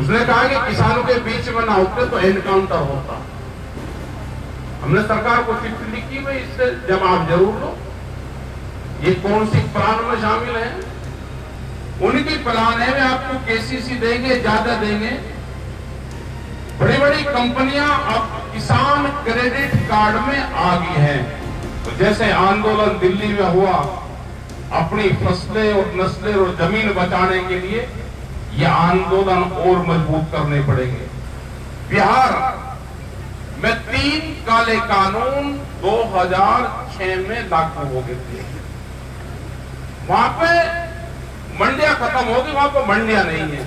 उसने कहा कि किसानों के बीच में ना होते तो एनकाउंटर होता। हमने सरकार को चिट्ठी लिखी, भाई इससे जवाब जरूर दो, ये कौन सी प्लान में शामिल है। उनकी प्लान है वे आपको केसीसी देंगे, ज्यादा देंगे। बड़ी बड़ी कंपनियां अब किसान क्रेडिट कार्ड में आ गई हैं। तो जैसे आंदोलन दिल्ली में हुआ अपनी फसलें और नस्लें और जमीन बचाने के लिए, ये आंदोलन और मजबूत करने पड़ेंगे। बिहार में 3 काले कानून 2006 में लागू हो गए थे। वहां पे मंडियां खत्म होगी, वहां पे मंडियां नहीं है।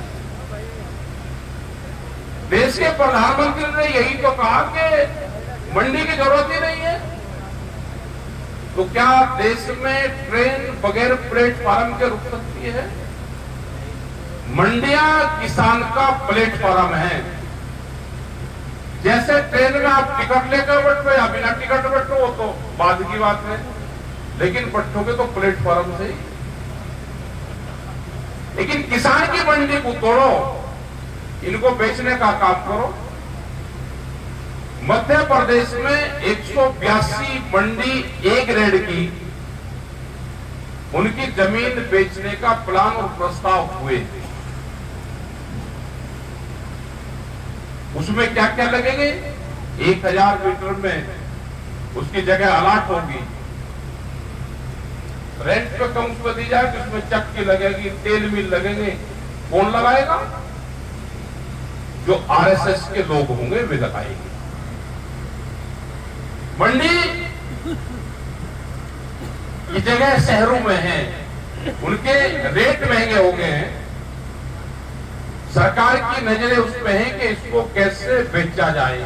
देश के प्रधानमंत्री ने यही तो कहा कि मंडी की जरूरत ही नहीं है। तो क्या देश में ट्रेन बगैर प्लेटफार्म के रुक सकती है? मंडियां किसान का प्लेटफार्म है। जैसे ट्रेन में आप टिकट लेकर बैठो या बिना टिकट बैठो, वो तो बाद की बात है, लेकिन बैठोगे तो प्लेटफार्म से ही। लेकिन किसान की मंडी को तोड़ो, इनको बेचने का काम करो। मध्य प्रदेश में 182 मंडी ए ग्रेड की, उनकी जमीन बेचने का प्लान और प्रस्ताव हुए। उसमें क्या क्या लगेंगे? 1000 मीटर में उसकी जगह अलॉट होगी, रेंट पे कम उसमें दी जाएगी, उसमें चक्की लगेगी, तेल मिल लगेंगे। कौन लगाएगा? जो आरएसएस के लोग होंगे वे लगाएंगे। मंडी की जगह शहरों में है, उनके रेट महंगे हो गए हैं। सरकार की नजरें उस पर है कि इसको कैसे बेचा जाए।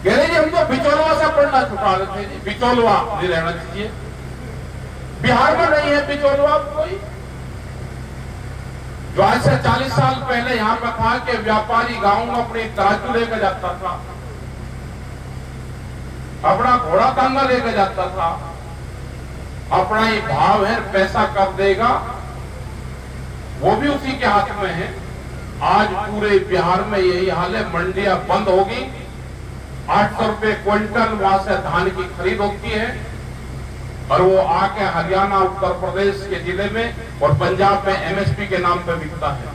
कह रहे जी हम तो बिचौलवा से पढ़ना छुटा रहे थे, बिचौलवा नहीं रहना चाहिए। बिहार में नहीं है बिचौलवा कोई। जो आज से 40 साल पहले यहां पर था कि व्यापारी गांव में अपनी तराजू लेकर जाता था, अपना घोड़ा तांगा लेकर जाता था, अपना ही भाव है, पैसा कब देगा वो भी उसी के हाथ में है। आज पूरे बिहार में यही हाल है। मंडियां बंद होगी, 800 रुपए क्विंटल वहां से धान की खरीद होती है, और वो आके हरियाणा, उत्तर प्रदेश के जिले में और पंजाब में एमएसपी के नाम पे बिकता है।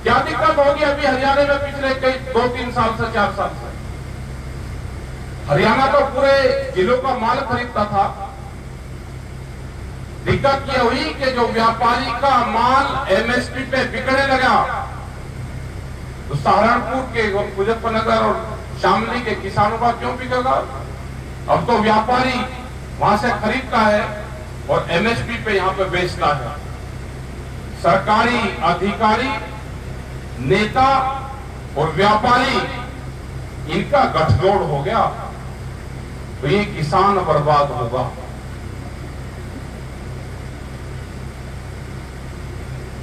क्या दिक्कत होगी अभी हरियाणा में? पिछले कई 2-3 साल से, 4 साल से हरियाणा तो पूरे जिलों का माल खरीदता था। दिक्कत यह हुई कि जो व्यापारी का माल एमएसपी पे बिकने लगा, तो सहारनपुर के, मुजफ्फरनगर और शामली के किसानों का क्यों बिकेगा? अब तो व्यापारी वहां से खरीदता है और एमएसपी पे यहां पे बेचता है। सरकारी अधिकारी, नेता और व्यापारी, इनका गठजोड़ हो गया तो ये किसान बर्बाद होगा।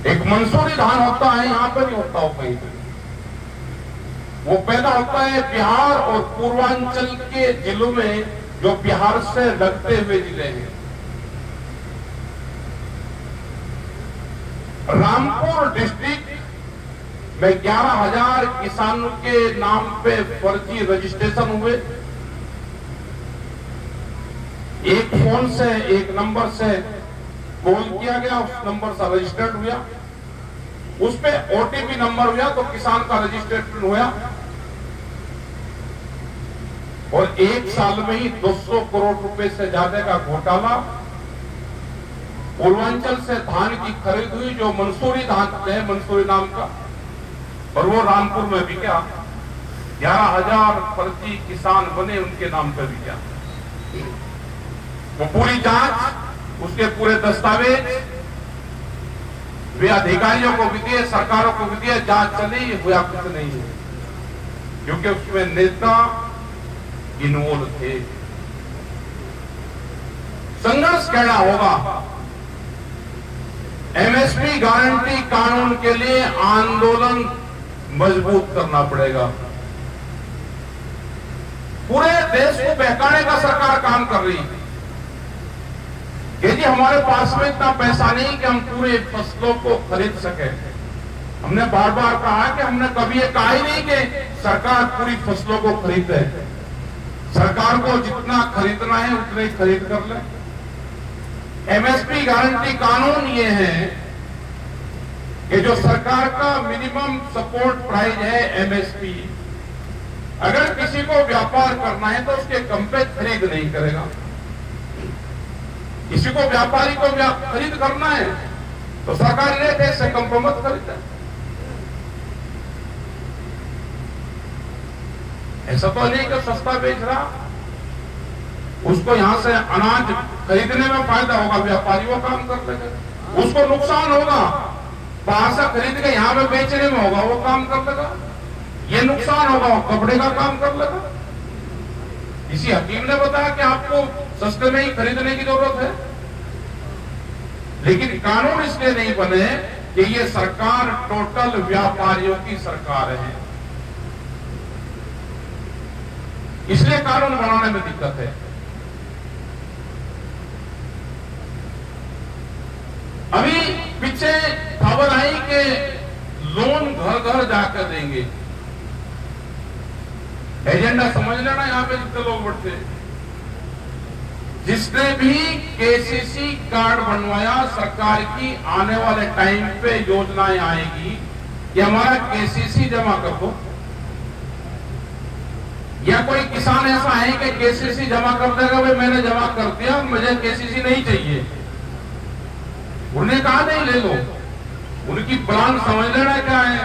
एक मंसूरी धान होता है, यहां पर नहीं होता हो कहीं पे। वो पैदा होता है बिहार और पूर्वांचल के जिलों में, जो बिहार से लगते हुए जिले हैं। रामपुर डिस्ट्रिक्ट में 11,000 किसानों के नाम पे फर्जी रजिस्ट्रेशन हुए। एक फोन से, एक नंबर से कॉल किया गया, उस नंबर से रजिस्टर्ड हुआ, उस पे ओटीपी नंबर हुआ तो किसान का रजिस्ट्रेशन हुआ, और 1 साल में ही 200 करोड़ रुपए से ज्यादा का घोटाला। पूर्वांचल से धान की खरीद हुई, जो मंसूरी धान है, मंसूरी नाम का, और वो रामपुर में बिका। 11,000 फर्जी किसान बने, उनके नाम पर बिका। वो पूरी जांच, उसके पूरे दस्तावेज वे अधिकारियों को भी दिए, सरकारों को भी दिए, जांच चली, हुआ कुछ नहीं है, क्योंकि उसमें नेता इन्वॉल्व थे। संघर्ष कहना होगा। एमएसपी गारंटी कानून के लिए आंदोलन मजबूत करना पड़ेगा। पूरे देश को बहकाने का सरकार काम कर रही है कि जी हमारे पास में इतना पैसा नहीं कि हम पूरे फसलों को खरीद सके। हमने बार बार कहा कि हमने कभी ये कहा ही नहीं कि सरकार पूरी फसलों को खरीदे। सरकार को जितना खरीदना है उतना ही खरीद कर ले। एमएसपी गारंटी कानून ये है कि जो सरकार का मिनिमम सपोर्ट प्राइस है एमएसपी, अगर किसी को व्यापार करना है तो उसके कम पे खरीद नहीं करेगा। किसी को व्यापारी को खरीद करना है तो सरकारी रेट है, इससे कम को मत खरीदे। ऐसा तो नहीं कि सस्ता बेच रहा, उसको यहां से अनाज खरीदने में फायदा होगा, व्यापारी वो काम कर लेगा। उसको नुकसान होगा, बाहर से खरीद के यहां पे बेचने में होगा, वो काम कर लेगा। ये नुकसान होगा, वो कपड़े का काम कर लेगा। किसी हकीम ने बताया कि आपको सस्ते में ही खरीदने की जरूरत है, लेकिन कानून इसलिए नहीं बने कि ये सरकार टोटल व्यापारियों की सरकार है, इसलिए कानून बनाने में दिक्कत है। अभी पीछे खबर आई कि लोन घर घर जाकर देंगे। एजेंडा समझ लेना, यहां पे जितने लोग बैठते हैं, जिसने भी केसीसी कार्ड बनवाया, सरकार की आने वाले टाइम पे योजनाएं आएगी कि हमारा केसीसी जमा कर दो। या कोई किसान ऐसा है कि केसीसी जमा कर देगा, भाई मैंने जमा कर दिया, मुझे केसीसी नहीं चाहिए, उन्हें कहा नहीं ले लो। उनकी प्लान समझ लेना क्या है।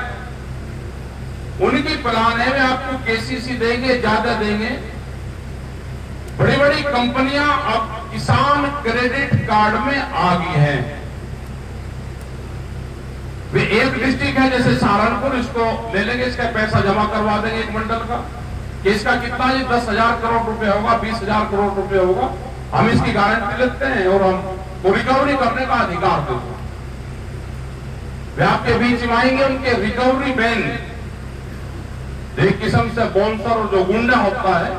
उनकी प्लान है वे आपको केसीसी देंगे, ज्यादा देंगे। बड़ी बड़ी कंपनियां अब किसान क्रेडिट कार्ड में आ गई हैं। वे एक डिस्ट्रिक्ट है जैसे सहारनपुर, इसको ले लेंगे, इसका पैसा जमा करवा देंगे एक मंडल का, कि इसका कितना जी 10,000 करोड़ रुपए होगा, 20,000 करोड़ रुपए होगा, हम इसकी गारंटी लेते हैं और हम रिकवरी करने का अधिकार देते हैं। वे आपके बीच में आएंगे, उनके रिकवरी बैंक एक किस्म से बॉन्सर और जो गुंडा होता है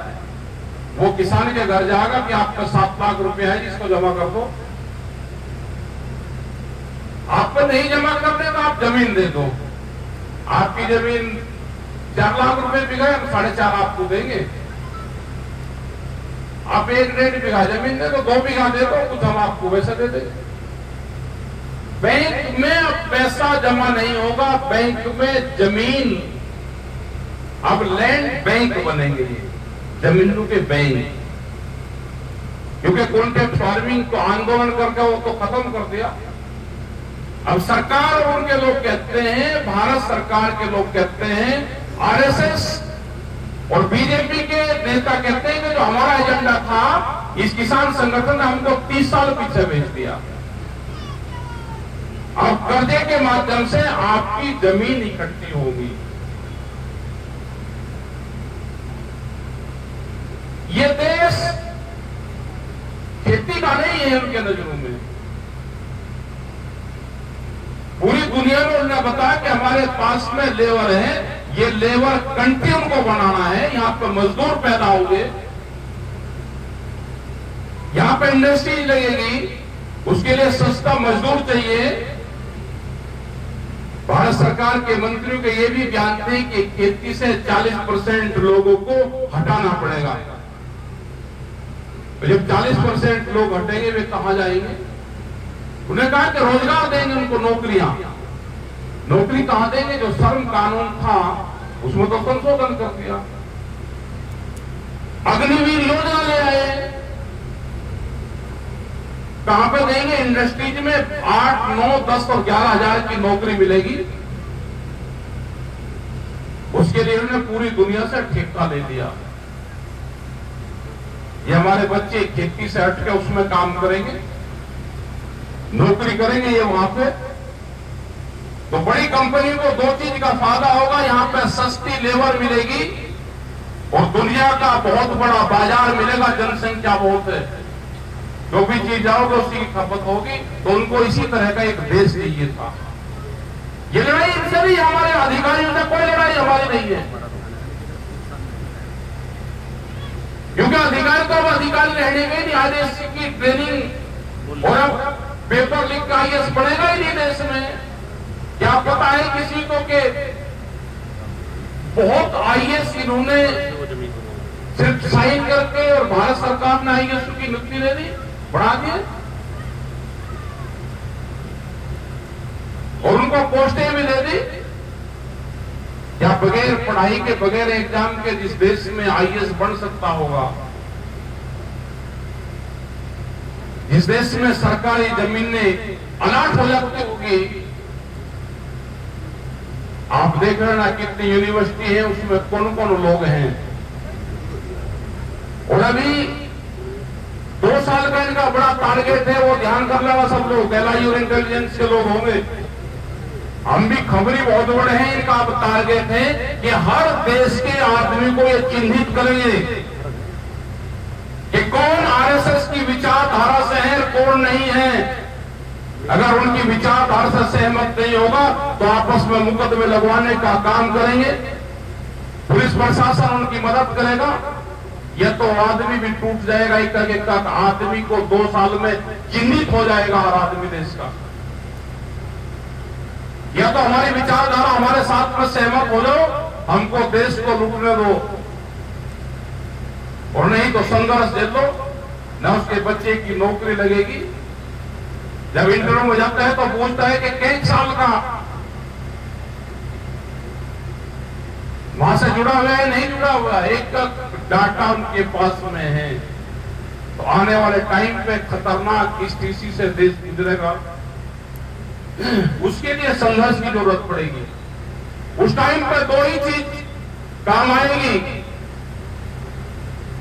वो किसान के घर जाएगा कि आपका 7 लाख रुपए है जिसको जमा कर दो। आपको नहीं जमा करने तो आप जमीन दे दो। आपकी जमीन 4 लाख रुपए बिका, 4.5 आपको देंगे। आप 1.5 बीघा जमीन दे दो, 2 बीघा दे दो, कुछ हम आपको वैसा दे देंगे। बैंक में अब पैसा जमा नहीं होगा, बैंक में जमीन, अब लैंड बैंक बनेंगे, जमीनों के बैंक। क्योंकि कॉन्ट्रैक्ट फार्मिंग को आंदोलन करके वो तो खत्म कर दिया। अब सरकार और उनके लोग कहते हैं, भारत सरकार के लोग कहते हैं, आरएसएस और बीजेपी के नेता कहते हैं कि जो हमारा एजेंडा था, इस किसान संगठन ने हमको 30 साल पीछे भेज दिया। अब कर्जे के माध्यम से आपकी जमीन इकट्ठी होगी। ये देश खेती का नहीं है उनके नजरों में। पूरी दुनिया में उन्होंने बताया कि हमारे पास में लेबर है, ये लेबर कंट्री उनको बनाना है, यहां पर मजदूर पैदा होंगे, यहां पर इंडस्ट्री लगेगी, उसके लिए सस्ता मजदूर चाहिए। भारत सरकार के मंत्रियों के ये भी बयान थे कि खेती से 40% लोगों को हटाना पड़ेगा। जब 40% लोग हटेंगे वे कहां जाएंगे? उन्हें कहा कि रोजगार देंगे उनको, नौकरियां। नौकरी कहां देंगे? जो श्रम कानून था उसमें तो संशोधन कर दिया। अग्निवीर योजना ले आए, कहां पे देंगे? इंडस्ट्रीज में 8, 9, 10 और 11 हजार की नौकरी मिलेगी। उसके लिए उन्होंने पूरी दुनिया से ठेका ले दिया। ये हमारे बच्चे खेती से हट के उसमें काम करेंगे, नौकरी करेंगे ये वहां पे। तो बड़ी कंपनी को 2 चीज का फायदा होगा, यहां पे सस्ती लेबर मिलेगी और दुनिया का बहुत बड़ा बाजार मिलेगा। जनसंख्या बहुत है, जो भी चीज आओगे उसकी खपत होगी। तो उनको इसी तरह का एक देश चाहिए था। ये लड़ाई इनसे नहीं, हमारे अधिकारियों से कोई लड़ाई हमारी नहीं है, क्योंकि अधिकारी तो अब अधिकारी रहने में नहीं। आदेश की ट्रेनिंग और अब पेपर लीक का आईएएस बढ़ेगा ही नहीं देश में। क्या पता है किसी को कि बहुत आईएएस इन्होंने सिर्फ साइन करके और भारत सरकार ने आईएएस की नियुक्ति दे दी, बढ़ा दिए और उनको पोस्टें भी दे दी। क्या बगैर पढ़ाई के, बगैर एग्जाम के जिस देश में आईएएस बन सकता होगा, जिस देश में सरकारी जमीनें अलाट हो जाती होगी, आप देख रहे हैं ना कितनी यूनिवर्सिटी है, उसमें कौन कौन लोग हैं। और अभी 2 साल का इनका बड़ा टारगेट है, वो ध्यान कर लेगा सब लोग, एलआई और इंटेलिजेंस के लोग होंगे। हम भी खबरी बहुत बड़े हैं, इनका अब टारगेट है कि हर देश के आदमी को ये चिन्हित करेंगे कि कौन आरएसएस की विचारधारा से है, कौन नहीं है। अगर उनकी विचारधारा से सहमत नहीं होगा तो आपस में मुकदमे लगवाने का काम करेंगे, पुलिस प्रशासन उनकी मदद करेगा। यह तो आदमी भी टूट जाएगा, एक आदमी को 2 साल में चिन्हित हो जाएगा हर आदमी देश का। या तो हमारी विचारधारा हमारे साथ में सहमत हो जाओ, हमको देश को लूटने दो, और नहीं तो संघर्ष दे दो, न उसके बच्चे की नौकरी लगेगी। जब इंटरव्यू में जाता है तो पूछता है कि कई साल का वहां से जुड़ा हुआ है, नहीं जुड़ा हुआ, एक डाटा उनके पास में है। तो आने वाले टाइम पे खतरनाक स्थिति से देश गुजरेगा, उसके लिए संघर्ष की जरूरत पड़ेगी। उस टाइम पर 2 ही चीज काम आएगी,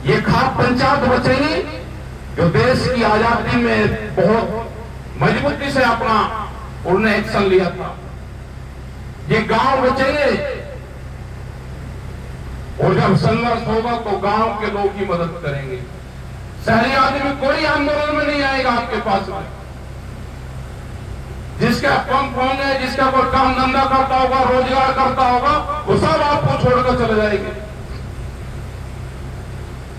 ये खाप पंचायत बचेगी जो देश की आजादी में बहुत मजबूती से अपना उन्होंने एक्शन लिया था, ये गांव बचेंगे, और जब संघर्ष होगा तो गांव के लोग ही मदद करेंगे। शहरी आदमी कोई आंदोलन में नहीं आएगा आपके पास में। जिसका पंप होंगे, जिसका कोई काम धंधा करता होगा, रोजगार करता होगा, वो सब आपको छोड़कर चले जाएंगे।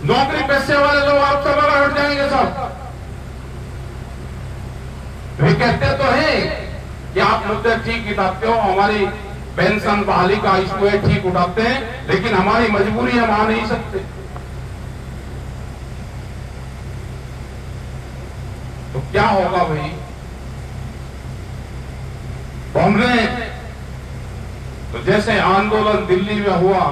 नौकरी पैसे वाले लोग आप सब हट जाएंगे सब। वे कहते तो हैं कि आप मुद्दे ठीक उठाते हो, हमारी पेंशन बहाली का इशू है, ठीक उठाते हैं, लेकिन हमारी मजबूरी हम आ नहीं सकते। तो क्या होगा भाई? तो हमने तो जैसे आंदोलन दिल्ली में हुआ,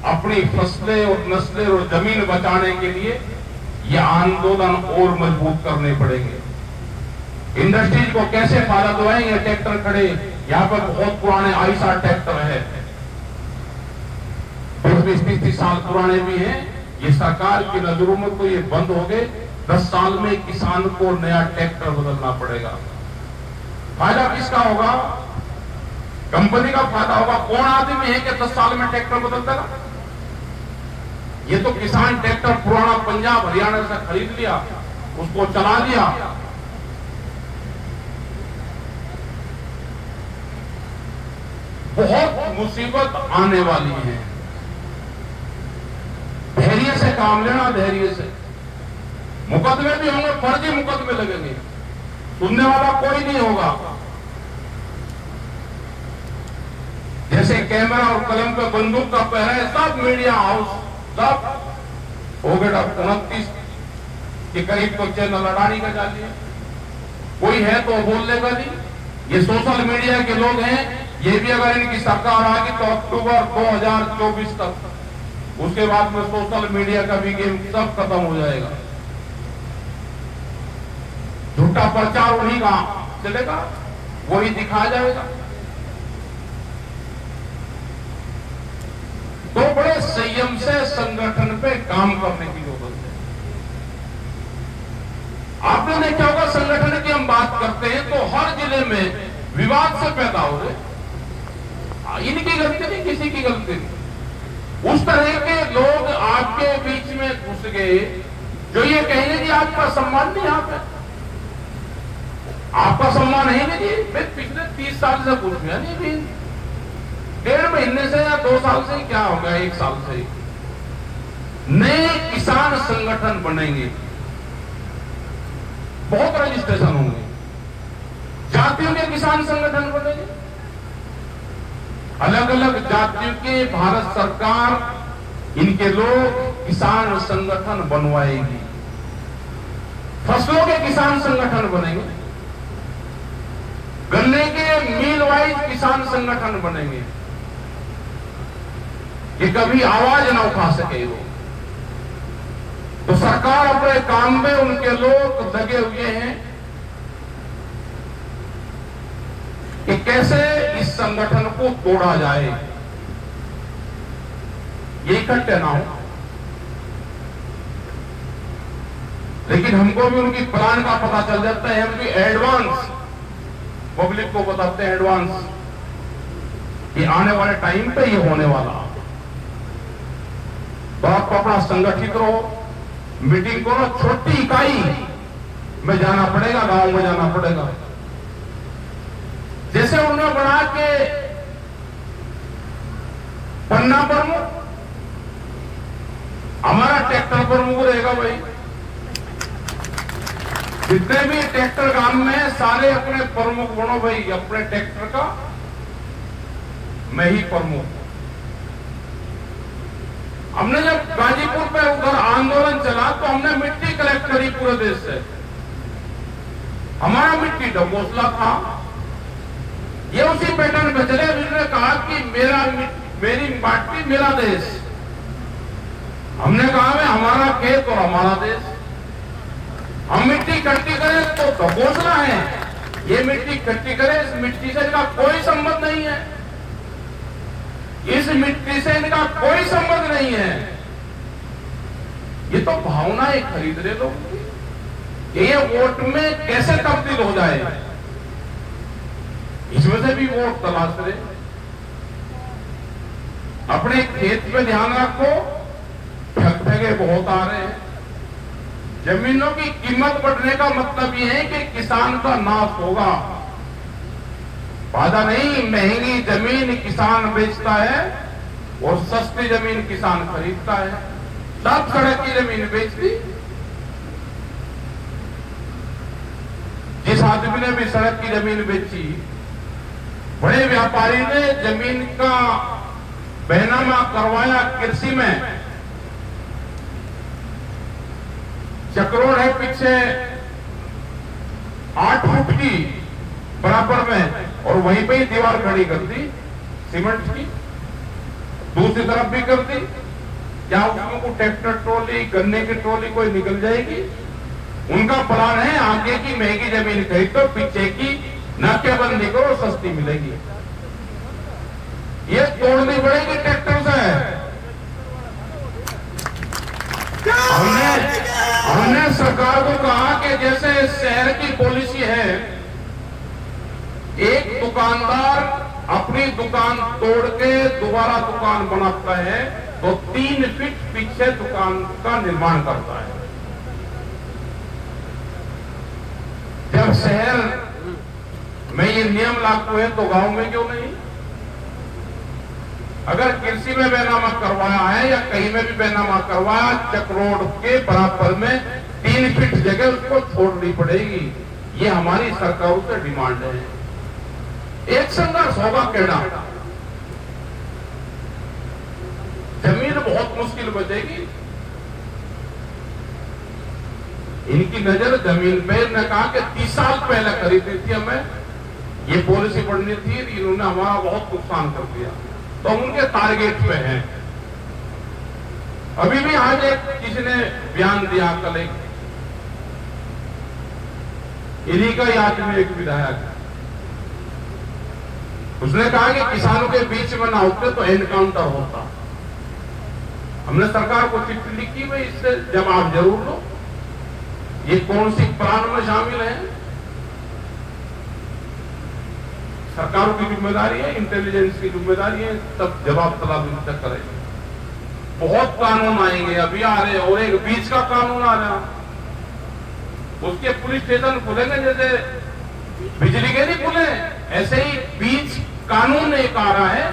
अपनी फसलें और नस्लें और जमीन बचाने के लिए ये आंदोलन और मजबूत करने पड़ेंगे। इंडस्ट्रीज को कैसे फायदा दिलाएंगे? ट्रैक्टर खड़े, यहाँ पर बहुत पुराने आईसा ट्रैक्टर है, 20-30 साल पुराने भी हैं। ये सरकार की नजरों में तो ये बंद हो गए। 10 साल में किसान को नया ट्रैक्टर बदलना पड़ेगा। फायदा किसका होगा? कंपनी का फायदा होगा। कौन आदमी है कि 10 साल में ट्रैक्टर बदल देगा? ये तो किसान ट्रैक्टर पुराना पंजाब हरियाणा से खरीद लिया, उसको चला लिया, बहुत मुसीबत आने वाली है। धैर्य से काम लेना, धैर्य से। मुकदमे भी होंगे, फर्जी मुकदमे लगेंगे, सुनने वाला कोई नहीं होगा। जैसे कैमरा और कलम पे बंदूक का पहरा है, सब मीडिया हाउस सब हो गया 29 के करीब तो चैनल अडानी का डालिए, कोई है तो बोल लेगा नहीं। ये सोशल मीडिया के लोग हैं, ये भी अगर इनकी सरकार आ गई तो अक्टूबर 2024 तक, उसके बाद में सोशल मीडिया का भी गेम सब खत्म हो जाएगा। झूठा प्रचार उन्हीं का चलेगा, वही दिखाया जाएगा। तो बड़े संयम से संगठन पे काम करने की जरूरत है। आपने देखा होगा, संगठन की हम बात करते हैं तो हर जिले में विवाद से पैदा हो रहे। इनकी गलती नहीं, किसी की गलती नहीं। उस तरह के लोग आपके बीच में घुस गए जो ये कहेंगे कि आपका सम्मान नहीं, आप है, आपका सम्मान है नहीं। मैं पिछले 30 साल से पूछ गया नहीं, भी 1.5 महीने से या 2 साल से क्या हो गया, 1 साल से नए किसान संगठन बनेंगे। बहुत रजिस्ट्रेशन होंगे, जातियों के किसान संगठन बनेंगे, अलग अलग जातियों के भारत सरकार इनके लोग किसान संगठन बनवाएगी, फसलों के किसान संगठन बनेंगे, गन्ने के मील वाइज किसान संगठन बनेंगे कि कभी आवाज ना उठा सके वो। तो सरकार अपने काम में उनके लोग लगे हुए हैं कि कैसे इस संगठन को तोड़ा जाए, ये इकट्ठे ना हो। लेकिन हमको भी उनकी प्लान का पता चल जाता है, हम भी एडवांस पब्लिक को बताते हैं, एडवांस कि आने वाले टाइम पे ये होने वाला। तो आपको अपना संगठित रहो, मीटिंग करो, छोटी इकाई में जाना पड़ेगा, गांव में जाना पड़ेगा। जैसे उन्होंने बना के पन्ना प्रमुख, हमारा ट्रैक्टर प्रमुख रहेगा भाई। जितने भी ट्रैक्टर गांव में सारे अपने प्रमुख बनो भाई, अपने ट्रैक्टर का मैं ही प्रमुख। हमने जब गाजीपुर पे उधर आंदोलन चला तो हमने मिट्टी कलेक्ट करी पूरे देश से, हमारा मिट्टी ढकोसला था। ये उसी पैटर्न पे चले, उन्होंने कहा कि मेरी माटी मेरा देश। हमने कहा मैं हमारा खेत और हमारा देश, हम मिट्टी इकट्ठी करें तो ढकोसला है, ये मिट्टी इकट्ठी करें, इस मिट्टी से इनका कोई संबंध नहीं है, इस मिट्टी से इनका कोई संबंध नहीं है। ये तो भावनाएं खरीद रहे लोग कि ये वोट में कैसे तब्दील हो जाए, इसमें से भी वोट तलाश रहे। अपने खेत पे ध्यान रखो, ठग-ठगे बहुत आ रहे हैं। जमीनों की कीमत बढ़ने का मतलब ये है कि किसान का नाश होगा। वादा नहीं, महंगी जमीन किसान बेचता है और सस्ती जमीन किसान खरीदता है। सब सड़क की जमीन बेच दी। जिस आदमी ने भी सड़क की जमीन बेची, बड़े व्यापारी ने जमीन का बैनामा करवाया कृषि में। चक्रोड है पीछे 8 फुट की बराबर में, और वहीं पे ही दीवार खड़ी कर दी सीमेंट की, दूसरी तरफ भी कर दी। क्या उसमें ट्रैक्टर ट्रॉली, गन्ने की ट्रॉली कोई निकल जाएगी? उनका प्लान है आगे की महंगी जमीन खरीदो, पीछे की नाकेबंदी करो, सस्ती मिलेगी। ये तोड़नी पड़ेगी ट्रैक्टर से। हमने सरकार को कहा कि जैसे शहर की पॉलिसी है, एक दुकानदार अपनी दुकान तोड़ के दोबारा दुकान बनाता है तो 3 फीट पीछे दुकान का निर्माण करता है। जब शहर में ये नियम लागू है तो गांव में क्यों नहीं? अगर कृषि में बैनामा करवाया है या कहीं में भी बैनामा करवाया, चक्रोड के बराबर में 3 फीट जगह उसको छोड़नी पड़ेगी। ये हमारी सरकारों से डिमांड है। एक संघर्ष होगा केड़ा, जमीन बहुत मुश्किल बचेगी। इनकी नजर जमीन पे, ने कहा कि 30 साल पहले खरीदी थी हमें, ये पॉलिसी बढ़नी थी, इन्होंने हमारा बहुत नुकसान कर दिया, तो हम उनके टारगेट पे हैं। अभी भी आज एक किसी ने बयान दिया, कल एक इन्हीं का याद में एक विधायक, उसने कहा कि किसानों के बीच में ना होते तो एनकाउंटर होता। हमने सरकार को चिट्ठी लिखी, भाई इससे जवाब जरूर लो, ये कौन सी प्लान में शामिल है। सरकारों की जिम्मेदारी है, इंटेलिजेंस की जिम्मेदारी है, तब जवाब तलब तक करें। बहुत कानून आएंगे, अभी आ रहे, और एक बीच का कानून आ रहा, उसके पुलिस स्टेशन खुलेंगे, जैसे बिजली के नहीं खुले, ऐसे ही बीच कानून एक आ रहा है,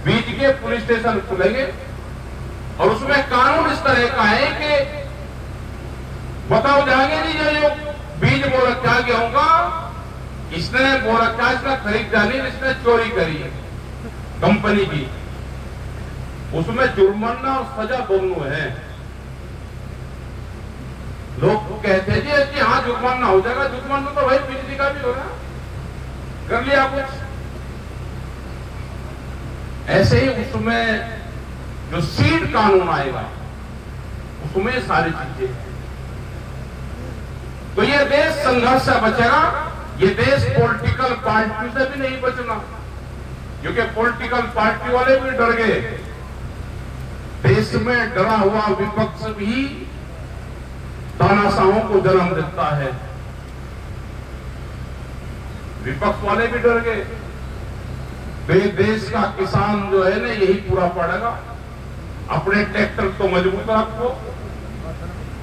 बीच के पुलिस स्टेशन खुलेंगे। और उसमें कानून इस तरह का है कि बताओ जाएंगे नहीं, जो बीज गेहूं का इसने वो रखा, इसने खरीद डाली, इसने चोरी करी है कंपनी की, उसमें जुर्माना और सजा दोनों है। लोग कहते हैं जी कि हाँ जुर्माना हो जाएगा, जुर्माना तो भाई बिजली का भी होगा, कर लिया कुछ। ऐसे ही उसमें जो सीड कानून आएगा उसमें सारी चीजें, तो ये देश संघर्ष से बचेगा, ये देश पॉलिटिकल पार्टी से भी नहीं बचना, क्योंकि पॉलिटिकल पार्टी वाले भी डर गए। देश में डरा हुआ विपक्ष भी तानाशाहों को जन्म देता है, विपक्ष वाले भी डर गए। देश का किसान जो है ना यही पूरा पड़ेगा, अपने ट्रैक्टर तो मजबूत रखो,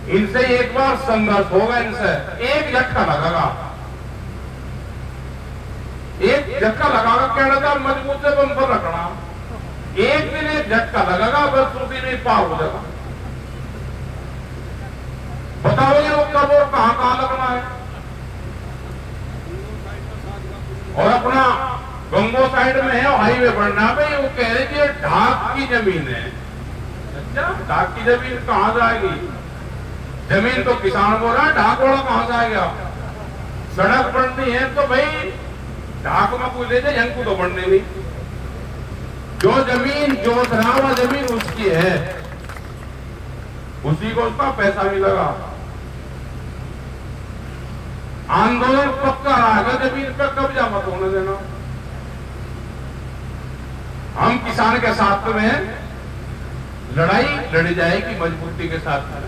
इनसे एक बार संघर्ष होगा, इनसे एक झटका लगेगा, एक झटका लगाकर कहना था मजबूत से बंपर रखना, एक दिन एक झटका लगेगा, बस उसी में पार हो जाएगा। बताओगे वो कब और कहां लगना है। और अपना गंगो साइड में है हाईवे बढ़ना भाई, वो कह रहे कि ढाक की जमीन है। अच्छा, ढाक की जमीन कहां जाएगी? जमीन तो किसान बोल रहा है, ढाक वाला कहां जाएगा? सड़क बढ़नी है तो भाई ढाक में कोई ले जाए, यंग को तो बढ़ने नहीं। जो जमीन जोत रहा हुआ जमीन उसकी है, उसी को उसका पैसा मिलेगा। आंदोलन पक्का रहेगा, जमीन पर कब्जा मत होने देना। हम किसान के साथ में लड़ाई लड़ी जाएगी मजबूती के साथ में।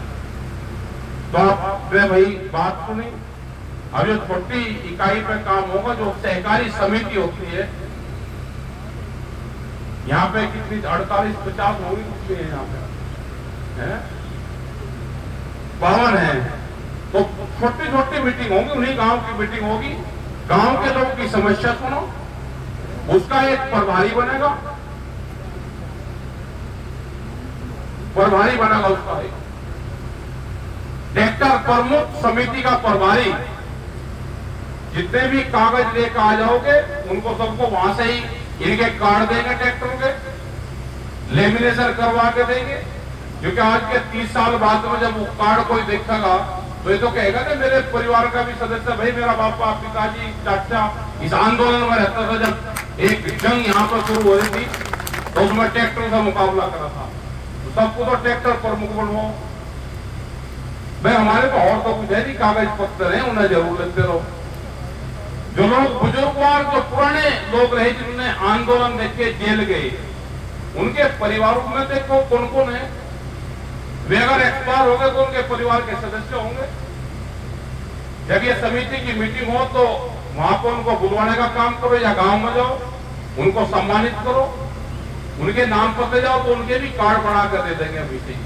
तो आपने भाई बात सुनी, अब जो छोटी इकाई पे काम होगा, जो सहकारी समिति होती है, यहाँ पे कितनी 48-50 होगी, कुछ है यहाँ पे 52 है। तो छोटी छोटी मीटिंग होगी, उन्हीं गांव की मीटिंग होगी, गांव के लोगों की समस्या सुनो, उसका एक प्रभारी बनेगा, प्रभारी बनेगा उसका एक ट्रैक्टर प्रमुख समिति का प्रभारी। जितने भी कागज लेकर आ जाओगे उनको सबको वहां से ही इनके कार्ड देंगे, ट्रैक्टर के लेमिनेशन करवा के देंगे, क्योंकि आज के 30 साल बाद में जब वो कार्ड कोई देखेगा तो ये तो कहेगा कि मेरे परिवार का भी सदस्य, भाई मेरा बापा, पिताजी, चाचा इस आंदोलन में रहता था। जब एक जंग यहाँ पर शुरू हो रही थी तो उसमें ट्रैक्टर का मुकाबला करा था, तो सबको तो ट्रैक्टर प्रमुख बनवाओ। भाई हमारे को और तो कुछ है नहीं, कागज पत्र है, उन्हें जरूर लेते रहो। जो लोग बुजुर्गवार, जो पुराने लोग रहे जिन्होंने आंदोलन देख के जेल गए, उनके परिवारों में देखो कौन कौन है। वे अगर एक्सपायर हो गए तो उनके परिवार के सदस्य होंगे। जब ये समिति की मीटिंग हो तो वहां पर उनको बुलवाने का काम करो, या गांव में जाओ उनको सम्मानित करो, उनके नाम पर ले जाओ तो उनके भी कार्ड बना कर दे देंगे अभी से।